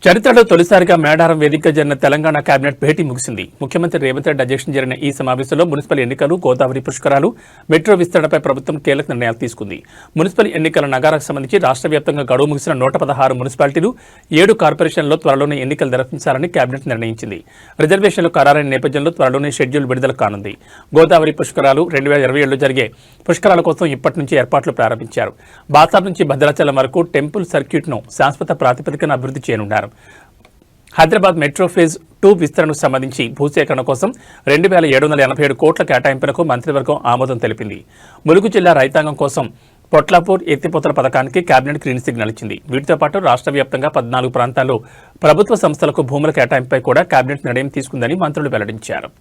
చరిత్రలో తొలిసారిగా మేడారం వేదికగా జరిగిన తెలంగాణ కేబినెట్ భేటీ ముగిసింది. ముఖ్యమంత్రి రేవంత్ రెడ్డి అధ్యక్షతన జరిగిన ఈ సమావేశంలో మున్సిపల్ ఎన్నికలు, గోదావరి పుష్కరాలు, మెట్రో విస్తరణపై ప్రభుత్వం కీలక నిర్ణయాలు తీసుకుంది. మున్సిపల్ ఎన్నికల నగారాకు సంబంధించి రాష్ట్ర వ్యాప్తంగా గడువు ముగిసిన 116 మున్సిపాలిటీలు, 7 కార్పొరేషన్లలో త్వరలోనే ఎన్నికలు నిర్వహించాలని కేబినెట్ నిర్ణయించింది. రిజర్వేషన్లు ఖరారైన నేపథ్యంలో త్వరలోనే షెడ్యూల్ విడుదల కానుంది. గోదావరి పుష్కరాలు 2027లో జరిగే పుష్కరాల కోసం ఇప్పటి నుంచి ఏర్పాట్లు ప్రారంభించారు. బాసాబ్ నుంచి భద్రాచలం వరకు టెంపుల్ సర్క్యూట్ను శాశ్వత ప్రాతిపదికన అభివృద్ధి చేయనున్నారు. హైదరాబాద్ మెట్రో ఫేజ్ 2 విస్తరణకు సంబంధించి భూసేకరణ కోసం 2787 కోట్ల కేటాయింపులకు మంత్రివర్గం ఆమోదం తెలిపింది. ములుగు జిల్లా రైతాంగం కోసం పొట్లాపూర్ ఎత్తిపోతల పథకానికి కేబినెట్ గ్రీన్ సిగ్నల్ ఇచ్చింది. వీటితో పాటు రాష్ట్ర వ్యాప్తంగా 14 ప్రాంతాల్లో ప్రభుత్వ సంస్థలకు భూముల కేటాయింపుపై కూడా కేబినెట్ నిర్ణయం తీసుకుందని మంత్రులు వెల్లడించారు.